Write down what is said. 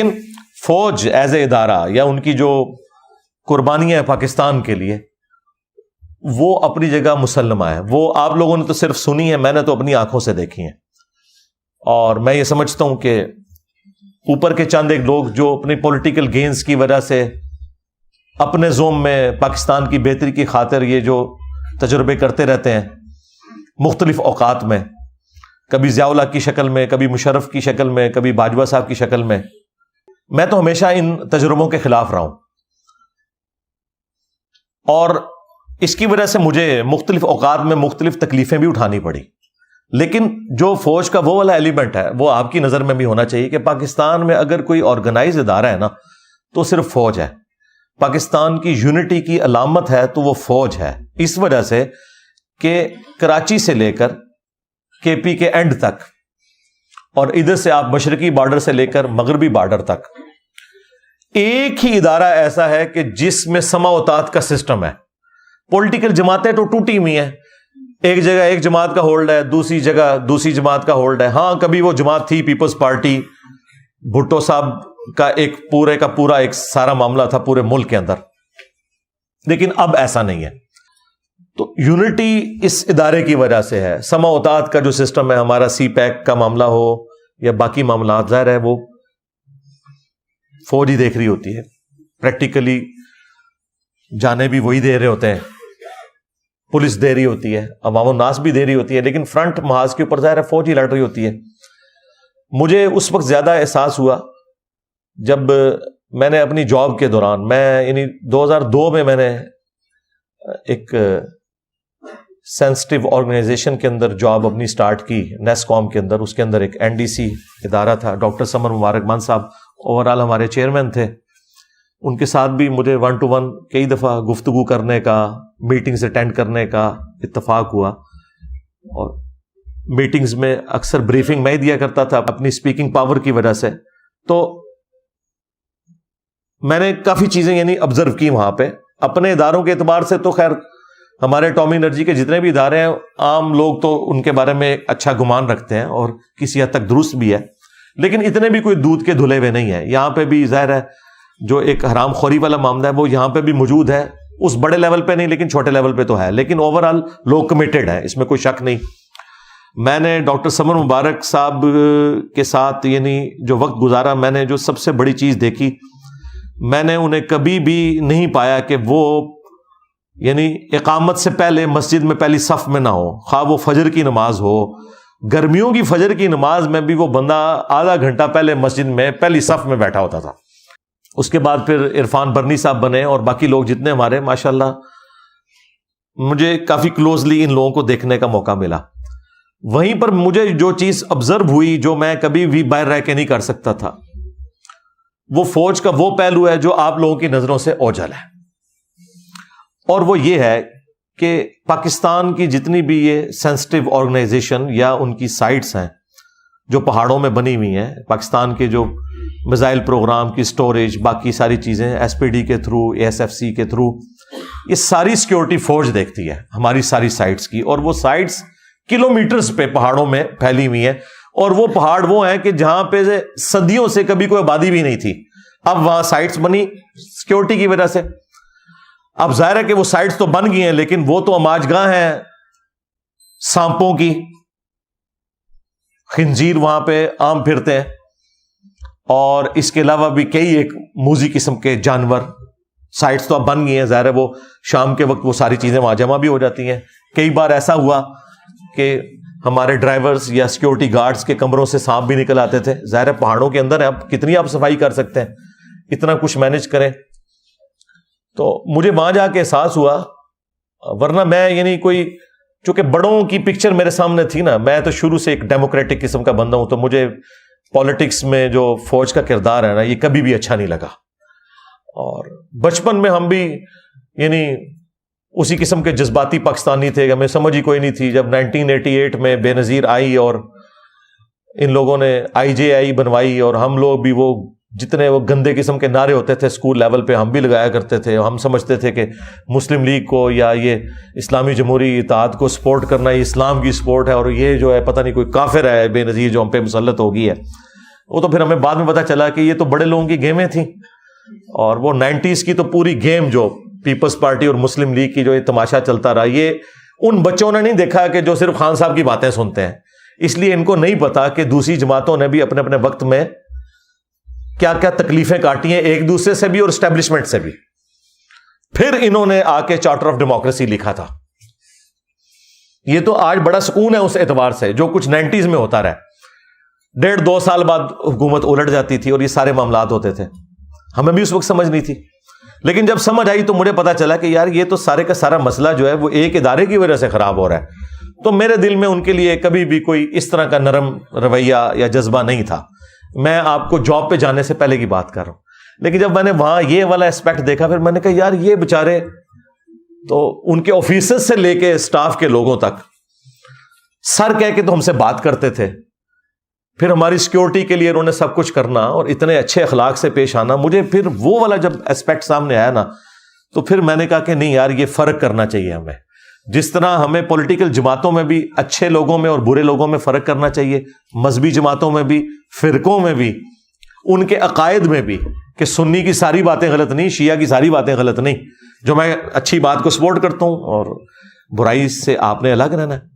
لیکن فوج as a ادارہ یا ان کی جو قربانیاں ہیں پاکستان کے لیے وہ اپنی جگہ مسلمہ ہے. وہ آپ لوگوں نے تو صرف سنی ہے, میں نے تو اپنی آنکھوں سے دیکھی ہیں. اور میں یہ سمجھتا ہوں کہ اوپر کے چند ایک لوگ جو اپنی پولیٹیکل گینز کی وجہ سے اپنے زوم میں پاکستان کی بہتری کی خاطر یہ جو تجربے کرتے رہتے ہیں مختلف اوقات میں, کبھی ضیاء الحق کی شکل میں, کبھی مشرف کی شکل میں, کبھی باجوہ صاحب کی شکل میں تو ہمیشہ ان تجربوں کے خلاف رہا ہوں. اور اس کی وجہ سے مجھے مختلف اوقات میں مختلف تکلیفیں بھی اٹھانی پڑی. لیکن جو فوج کا وہ والا ایلیمنٹ ہے وہ آپ کی نظر میں بھی ہونا چاہیے کہ پاکستان میں اگر کوئی آرگنائز ادارہ ہے نا تو صرف فوج ہے. پاکستان کی یونٹی کی علامت ہے تو وہ فوج ہے, اس وجہ سے کہ کراچی سے لے کر کے پی کے اینڈ تک اور ادھر سے آپ مشرقی بارڈر سے لے کر مغربی بارڈر تک ایک ہی ادارہ ایسا ہے کہ جس میں سما و طاعت کا سسٹم ہے. پولیٹیکل جماعتیں تو ٹوٹی ہوئی ہیں, ایک جگہ ایک جماعت کا ہولڈ ہے, دوسری جگہ دوسری جماعت کا ہولڈ ہے. ہاں کبھی وہ جماعت تھی پیپلز پارٹی, بھٹو صاحب کا ایک پورے کا پورا ایک سارا معاملہ تھا پورے ملک کے اندر, لیکن اب ایسا نہیں ہے. تو یونٹی اس ادارے کی وجہ سے ہے. سما و طاعت کا جو سسٹم ہے ہمارا, سی پیک کا معاملہ ہو یا باقی معاملات, ظاہر ہے وہ فوج ہی دیکھ رہی ہوتی ہے. پریکٹیکلی جانے بھی وہی دے رہے ہوتے ہیں, پولیس دے رہی ہوتی ہے, عوام الناس بھی دے رہی ہوتی ہے, لیکن فرنٹ محاذ کے اوپر ظاہر ہے فوج ہی لڑ رہی ہوتی ہے. مجھے اس وقت زیادہ احساس ہوا جب میں نے اپنی جاب کے دوران, میں یعنی 2002 میں نے ایک سینسٹیو آرگنائزیشن کے اندر جاب اپنی سٹارٹ کی, نیس کام کے اندر. اس کے اندر ایک این ڈی سی ادارہ تھا, ڈاکٹر سمر مبارک مان صاحب اوور آل ہمارے چیئرمین تھے. ان کے ساتھ بھی مجھے 1 to 1 کئی دفعہ گفتگو کرنے کا, میٹنگز اٹینڈ کرنے کا اتفاق ہوا. اور میٹنگز میں اکثر بریفنگ میں ہی دیا کرتا تھا اپنی اسپیکنگ پاور کی وجہ سے. تو میں نے کافی چیزیں یعنی آبزرو کی وہاں پہ. اپنے اداروں کے اعتبار سے تو خیر ہمارے اٹامی انرجی کے جتنے بھی ادارے ہیں عام لوگ تو ان کے بارے میں اچھا گمان رکھتے ہیں اور کسی حد تک درست بھی ہے, لیکن اتنے بھی کوئی دودھ کے دھلے ہوئے نہیں ہیں. یہاں پہ بھی ظاہر ہے جو ایک حرام خوری والا معاملہ ہے وہ یہاں پہ بھی موجود ہے, اس بڑے لیول پہ نہیں لیکن چھوٹے لیول پہ تو ہے. لیکن اوور آل لوگ کمیٹڈ ہیں, اس میں کوئی شک نہیں. میں نے ڈاکٹر سمر مبارک صاحب کے ساتھ یعنی جو وقت گزارا, میں نے جو سب سے بڑی چیز دیکھی, میں نے انہیں کبھی بھی نہیں پایا کہ وہ یعنی اقامت سے پہلے مسجد میں پہلی صف میں نہ ہو, خواہ وہ فجر کی نماز ہو. گرمیوں کی فجر کی نماز میں بھی وہ بندہ آدھا گھنٹہ پہلے مسجد میں پہلی صف میں بیٹھا ہوتا تھا. اس کے بعد پھر عرفان برنی صاحب بنے اور باقی لوگ جتنے ہمارے, ماشاءاللہ مجھے کافی کلوزلی ان لوگوں کو دیکھنے کا موقع ملا. وہیں پر مجھے جو چیز آبزرو ہوئی جو میں کبھی بھی باہر رہ کے نہیں کر سکتا تھا, وہ فوج کا وہ پہلو ہے جو آپ لوگوں کی نظروں سے اوجھل ہے. اور وہ یہ ہے کہ پاکستان کی جتنی بھی یہ سینسٹیو آرگنائزیشن یا ان کی سائٹس ہیں جو پہاڑوں میں بنی ہوئی ہیں, پاکستان کے جو میزائل پروگرام کی سٹوریج, باقی ساری چیزیں ایس پی ڈی کے through, A S F C کے تھرو, یہ ساری سیکیورٹی فوج دیکھتی ہے ہماری ساری سائٹس کی. اور وہ سائٹس کلومیٹرز پہ پہاڑوں میں پھیلی ہوئی ہیں, اور وہ پہاڑ وہ ہیں کہ جہاں پہ صدیوں سے کبھی کوئی آبادی بھی نہیں تھی, اب وہاں سائٹس بنی سیکیورٹی کی وجہ سے. اب ظاہر ہے کہ وہ سائٹس تو بن گئی ہیں لیکن وہ تو اماج گاہ ہیں سانپوں کی, خنزیر وہاں پہ عام پھرتے ہیں, اور اس کے علاوہ بھی کئی ایک موذی قسم کے جانور. سائٹس تو اب بن گئی ہیں, ظاہر ہے وہ شام کے وقت وہ ساری چیزیں وہاں جمع بھی ہو جاتی ہیں. کئی بار ایسا ہوا کہ ہمارے ڈرائیورز یا سیکیورٹی گارڈز کے کمروں سے سانپ بھی نکل آتے تھے. ظاہر ہے پہاڑوں کے اندر ہے, اب کتنی آپ صفائی کر سکتے ہیں, اتنا کچھ مینج کریں. تو مجھے وہاں جا کے احساس ہوا, ورنہ میں یعنی کوئی چونکہ بڑوں کی پکچر میرے سامنے تھی نا, میں تو شروع سے ایک ڈیموکریٹک قسم کا بندہ ہوں, تو مجھے پالیٹکس میں جو فوج کا کردار ہے نا یہ کبھی بھی اچھا نہیں لگا. اور بچپن میں ہم بھی یعنی اسی قسم کے جذباتی پاکستانی تھے, ہمیں سمجھ ہی کوئی نہیں تھی. جب 1988 میں بے نظیر آئی اور ان لوگوں نے IJI بنوائی, اور ہم لوگ بھی وہ جتنے وہ گندے قسم کے نعرے ہوتے تھے اسکول لیول پہ ہم بھی لگایا کرتے تھے. ہم سمجھتے تھے کہ مسلم لیگ کو یا یہ اسلامی جمہوری اتحاد کو سپورٹ کرنا یہ اسلام کی سپورٹ ہے, اور یہ جو ہے پتہ نہیں کوئی کافر ہے بے نظیر جو ہم پہ مسلط ہو گئی ہے. وہ تو پھر ہمیں بعد میں پتا چلا کہ یہ تو بڑے لوگوں کی گیمیں تھیں، اور وہ 90s کی تو پوری گیم جو پیپلز پارٹی اور مسلم لیگ کی جو یہ تماشا چلتا رہا، یہ ان بچوں نے نہیں دیکھا کہ جو صرف خان صاحب کی باتیں سنتے ہیں، اس لیے ان کو نہیں پتا کہ دوسری جماعتوں نے بھی اپنے اپنے وقت میں کیا کیا تکلیفیں کاٹی ہیں، ایک دوسرے سے بھی اور اسٹیبلشمنٹ سے بھی۔ پھر انہوں نے آ کے چارٹر آف ڈیموکریسی لکھا تھا۔ یہ تو آج بڑا سکون ہے اس اعتبار سے، جو کچھ 90s میں ہوتا رہا، 1.5-2 سال بعد حکومت الٹ جاتی تھی اور یہ سارے معاملات ہوتے تھے، ہمیں بھی اس وقت سمجھ نہیں تھی، لیکن جب سمجھ آئی تو مجھے پتا چلا کہ یار یہ تو سارے کا سارا مسئلہ جو ہے وہ ایک ادارے کی وجہ سے خراب ہو رہا ہے۔ تو میرے دل میں ان کے لیے کبھی بھی کوئی اس طرح کا نرم رویہ یا جذبہ نہیں تھا۔ میں آپ کو جاب پہ جانے سے پہلے کی بات کر رہا ہوں، لیکن جب میں نے وہاں یہ والا اسپیکٹ دیکھا، پھر میں نے کہا یار یہ بےچارے تو ان کے آفیسز سے لے کے اسٹاف کے لوگوں تک سر کہہ کے تو ہم سے بات کرتے تھے، پھر ہماری سیکیورٹی کے لیے انہوں نے سب کچھ کرنا اور اتنے اچھے اخلاق سے پیش آنا۔ مجھے پھر وہ والا جب اسپیکٹ سامنے آیا نا، تو پھر میں نے کہا کہ نہیں یار، یہ فرق کرنا چاہیے ہمیں، جس طرح ہمیں پولیٹیکل جماعتوں میں بھی اچھے لوگوں میں اور برے لوگوں میں فرق کرنا چاہیے، مذہبی جماعتوں میں بھی، فرقوں میں بھی، ان کے عقائد میں بھی، کہ سنی کی ساری باتیں غلط نہیں، شیعہ کی ساری باتیں غلط نہیں، جو میں اچھی بات کو سپورٹ کرتا ہوں اور برائی سے آپ نے الگ رہنا ہے۔